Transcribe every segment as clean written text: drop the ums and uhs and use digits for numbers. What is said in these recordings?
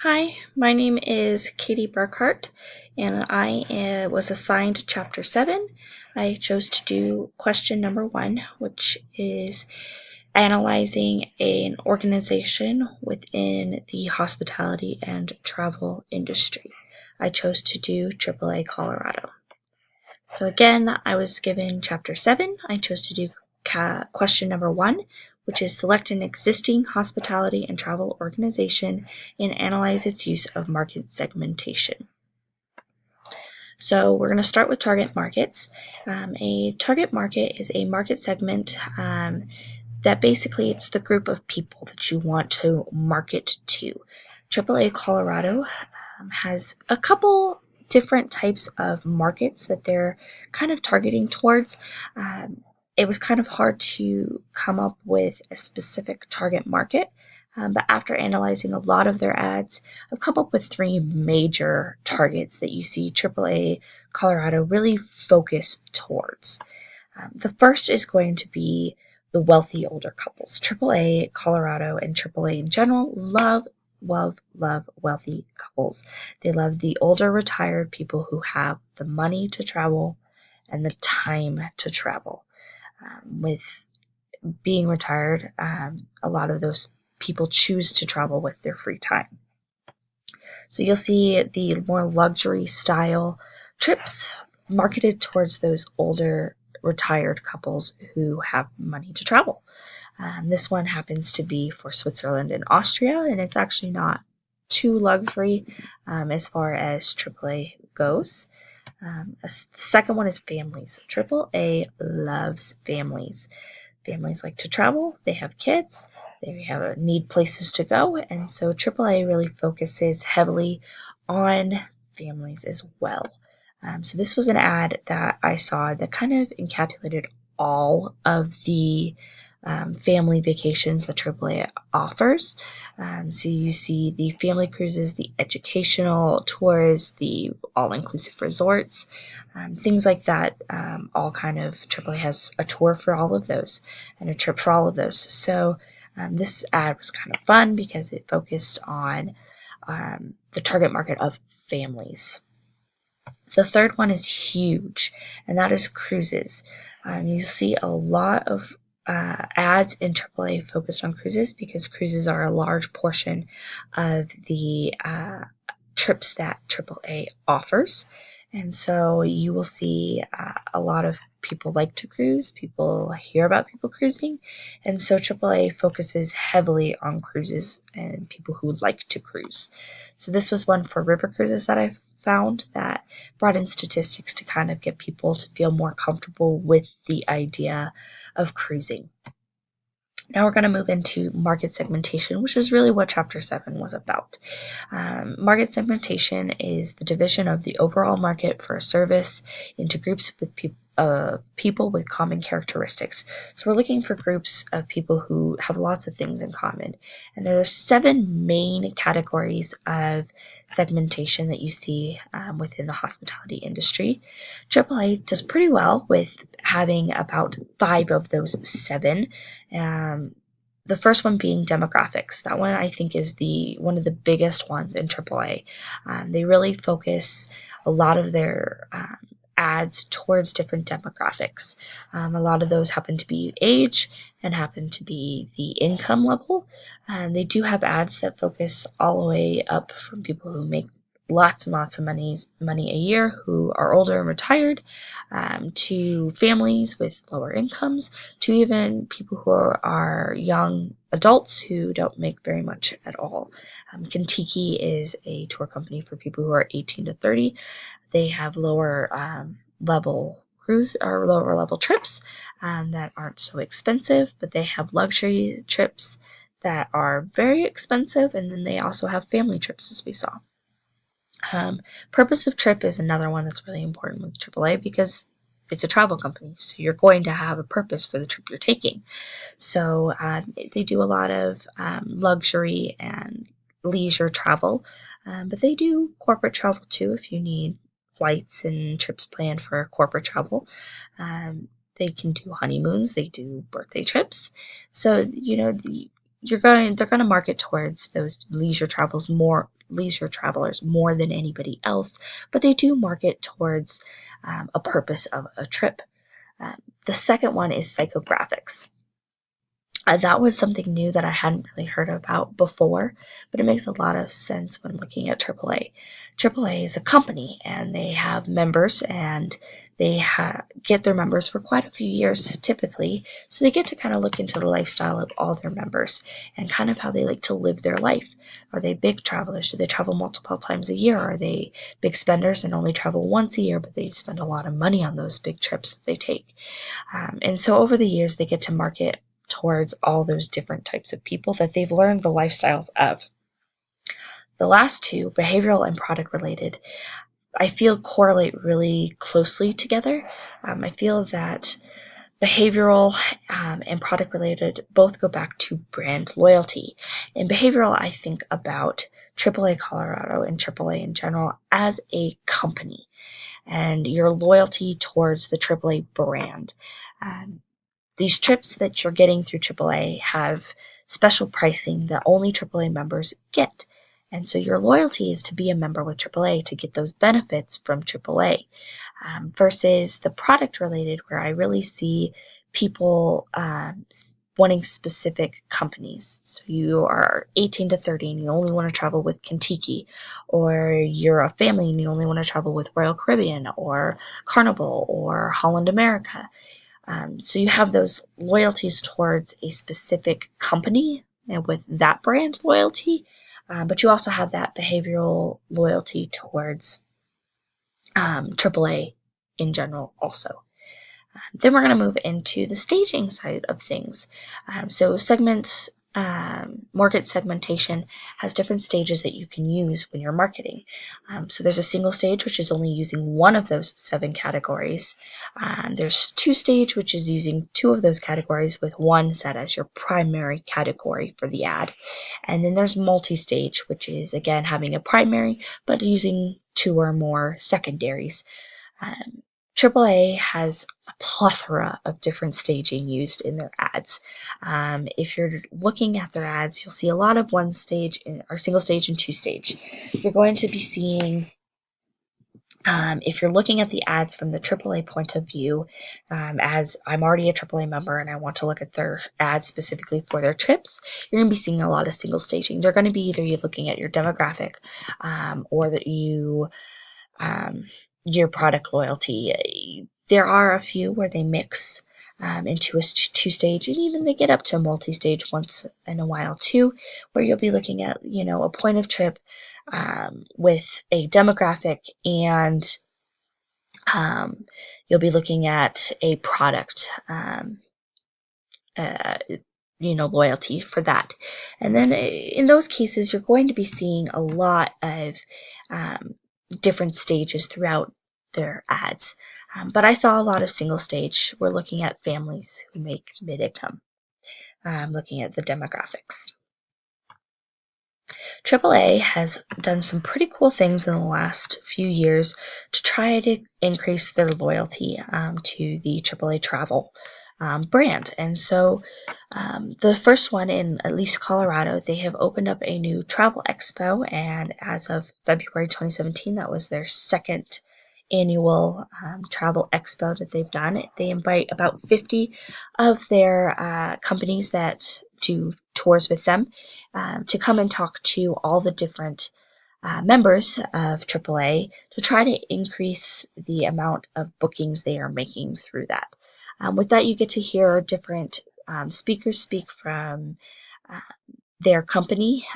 Hi, my name is Katie Burkhart, and I was assigned Chapter 7. I chose to do question number 1, which is analyzing an organization within the hospitality and travel industry. I chose to do AAA Colorado. So again, I was given Chapter 7. I chose to do question number 1, which is select an existing hospitality and travel organization and analyze its use of market segmentation. So we're going to start with target markets. A target market is a market segment that basically it's the group of people that you want to market to. AAA Colorado has a couple different types of markets that they're kind of targeting towards. It was kind of hard to come up with a specific target market, but after analyzing a lot of their ads, I've come up with 3 major targets that you see AAA Colorado really focus towards. The first is going to be the wealthy older couples. AAA Colorado and AAA in general love wealthy couples. They love the older retired people who have the money to travel and the time to travel. With being retired, a lot of those people choose to travel with their free time. So you'll see the more luxury style trips marketed towards those older retired couples who have money to travel. This one happens to be for Switzerland and Austria, and it's actually not too luxury as far as AAA goes. The second one is families. AAA loves families. Families like to travel, they have kids, they need places to go, and so AAA really focuses heavily on families as well. So this was an ad that I saw that kind of encapsulated all of the family vacations that AAA offers. So you see the family cruises, the educational tours, the all-inclusive resorts, things like that. All kind of AAA has a tour for all of those and a trip for all of those. So this ad was kind of fun because it focused on the target market of families. The third one is huge, and that is cruises. You see a lot of ads in AAA focused on cruises because cruises are a large portion of the trips that AAA offers. And so you will see a lot of people like to cruise, people hear about people cruising, and so AAA focuses heavily on cruises and people who like to cruise. So this was one for river cruises that I found that brought in statistics to kind of get people to feel more comfortable with the idea of cruising. Now we're going to move into market segmentation, which is really what Chapter 7 was about. Market segmentation is the division of the overall market for a service into groups of people with common characteristics. So we're looking for groups of people who have lots of things in common. And there are 7 main categories of segmentation that you see within the hospitality industry. AAA does pretty well with having about 5 of those 7. The first one being demographics. That one I think is one of the biggest ones in AAA. They really focus a lot of their ads towards different demographics. A lot of those happen to be age and happen to be the income level. They do have ads that focus all the way up from people who make lots and lots of money a year who are older and retired, to families with lower incomes, to even people who are young adults who don't make very much at all. Kentucky is a tour company for people who are 18 to 30. They have lower level cruise or lower level trips that aren't so expensive, but they have luxury trips that are very expensive, and then they also have family trips, as we saw. Purpose of trip is another one that's really important with AAA because it's a travel company, so you're going to have a purpose for the trip you're taking. So they do a lot of luxury and leisure travel, but they do corporate travel too if you need flights and trips planned for corporate travel. They can do honeymoons, they do birthday trips. So, they're going to market towards those leisure travels more leisure travelers more than anybody else, but they do market towards a purpose of a trip. The second one is psychographics. That was something new that I hadn't really heard about before, but it makes a lot of sense when looking at AAA. AAA is a company, and they have members, and they get their members for quite a few years typically, so they get to kind of look into the lifestyle of all their members and kind of how they like to live their life. Are they big travelers? Do they travel multiple times a year? Are they big spenders and only travel once a year, but they spend a lot of money on those big trips that they take? And so over the years, they get to market towards all those different types of people that they've learned the lifestyles of. The last two, behavioral and product related, I feel correlate really closely together. I feel that behavioral and product related both go back to brand loyalty. In behavioral, I think about AAA Colorado and AAA in general as a company and your loyalty towards the AAA brand. These trips that you're getting through AAA have special pricing that only AAA members get. And so your loyalty is to be a member with AAA to get those benefits from AAA. Versus the product related, where I really see people wanting specific companies. So you are 18 to 30 and you only want to travel with Kentucky, or you're a family and you only want to travel with Royal Caribbean or Carnival or Holland America. So you have those loyalties towards a specific company and with that brand loyalty, but you also have that behavioral loyalty towards AAA in general also. Then we're going to move into the staging side of things. So market segmentation has different stages that you can use when you're marketing. So there's a single stage, which is only using one of those 7 categories. There's 2 stage, which is using 2 of those categories with one set as your primary category for the ad. And then there's multi-stage, which is again having a primary, but using 2 or more secondaries. AAA has a plethora of different staging used in their ads. If you're looking at their ads, you'll see a lot of one stage or single stage and 2 stage. You're going to be seeing, if you're looking at the ads from the AAA point of view, as I'm already a AAA member and I want to look at their ads specifically for their trips, you're going to be seeing a lot of single staging. They're going to be either you're looking at your demographic or that your product loyalty. There are a few where they mix into a 2-stage, and even they get up to a multi-stage once in a while too, where you'll be looking at, a point of trip with a demographic, and you'll be looking at a product loyalty for that. And then in those cases, you're going to be seeing a lot of different stages throughout their ads. But I saw a lot of single stage. We're looking at families who make mid-income, looking at the demographics. AAA has done some pretty cool things in the last few years to try to increase their loyalty to the AAA travel brand. And so the first one in at least Colorado, they have opened up a new travel expo, and as of February 2017, that was their second annual travel expo that they've done. They invite about 50 of their companies that do tours with them to come and talk to all the different members of AAA to try to increase the amount of bookings they are making through that. With that, you get to hear different speakers speak from their company.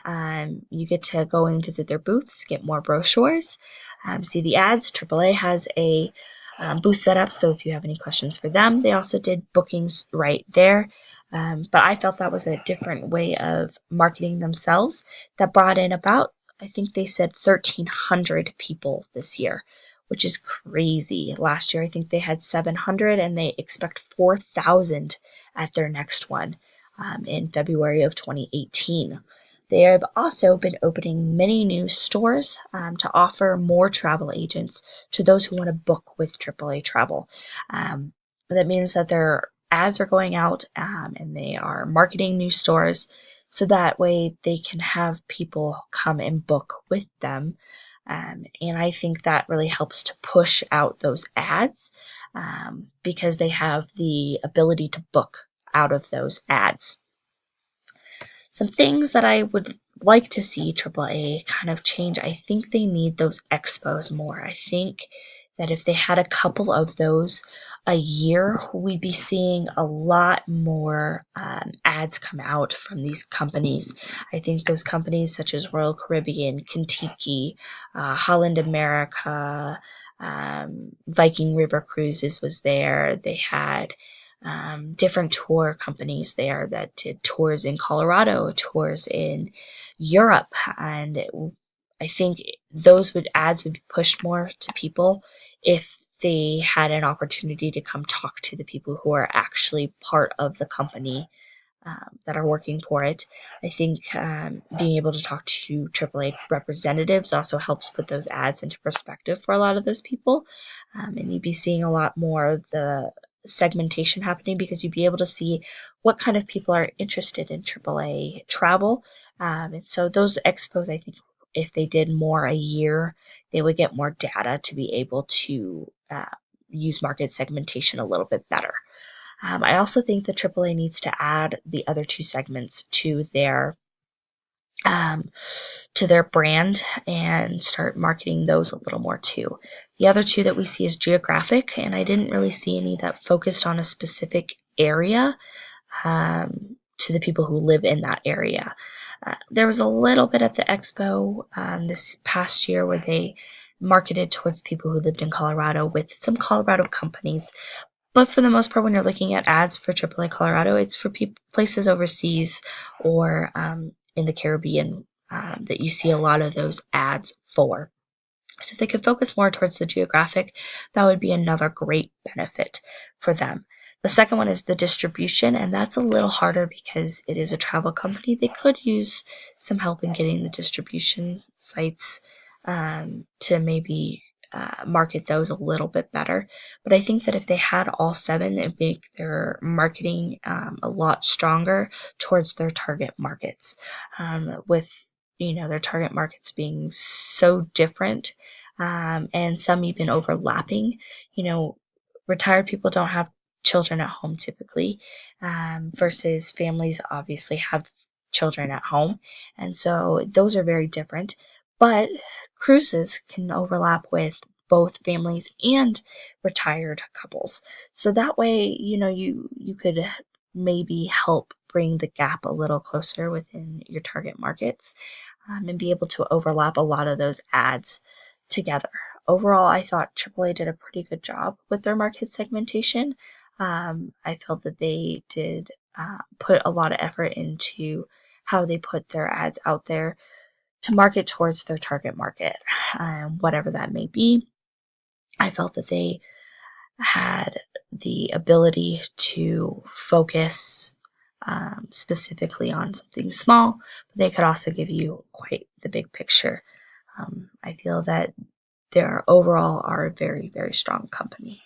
You get to go and visit their booths, get more brochures, see the ads. AAA has a booth set up, so if you have any questions for them, they also did bookings right there. But I felt that was a different way of marketing themselves that brought in about, I think they said 1,300 people this year, which is crazy. Last year, I think they had 700, and they expect 4,000 at their next one in February of 2018. They have also been opening many new stores to offer more travel agents to those who want to book with AAA Travel. That means that their ads are going out and they are marketing new stores so that way they can have people come and book with them. And I think that really helps to push out those ads, because they have the ability to book out of those ads. Some things that I would like to see AAA kind of change. I think they need those expos more. I think that if they had a couple of those a year, we'd be seeing a lot more ads come out from these companies. I think those companies such as Royal Caribbean, Kentucky, Holland America, Viking River Cruises was there. They had different tour companies there that did tours in Colorado, tours in Europe, and I think those ads would be pushed more to people if they had an opportunity to come talk to the people who are actually part of the company, that are working for it. I think being able to talk to AAA representatives also helps put those ads into perspective for a lot of those people. And you'd be seeing a lot more of the segmentation happening, because you'd be able to see what kind of people are interested in AAA travel. And so those expos, I think if they did more a year, they would get more data to be able to use market segmentation a little bit better. I also think that AAA needs to add the other two segments um, to their brand and start marketing those a little more too. The other two that we see is geographic, and I didn't really see any that focused on a specific area, to the people who live in that area. There was a little bit at the expo this past year where they marketed towards people who lived in Colorado with some Colorado companies. But for the most part, when you're looking at ads for AAA Colorado, it's for places overseas or in the Caribbean, that you see a lot of those ads for. So if they could focus more towards the geographic, that would be another great benefit for them. The second one is the distribution, and that's a little harder because it is a travel company. They could use some help in getting the distribution sites, to maybe market those a little bit better. But I think that if they had all seven, it would make their marketing a lot stronger towards their target markets. With their target markets being so different, and some even overlapping. Retired people don't have children at home typically, versus families obviously have children at home. And so those are very different. But cruises can overlap with both families and retired couples. So that way, you could maybe help bring the gap a little closer within your target markets, and be able to overlap a lot of those ads together. Overall, I thought AAA did a pretty good job with their market segmentation. I felt that they did put a lot of effort into how they put their ads out there to market towards their target market, whatever that may be. I felt that they had the ability to focus specifically on something small, but they could also give you quite the big picture. I feel that they overall are a very, very strong company.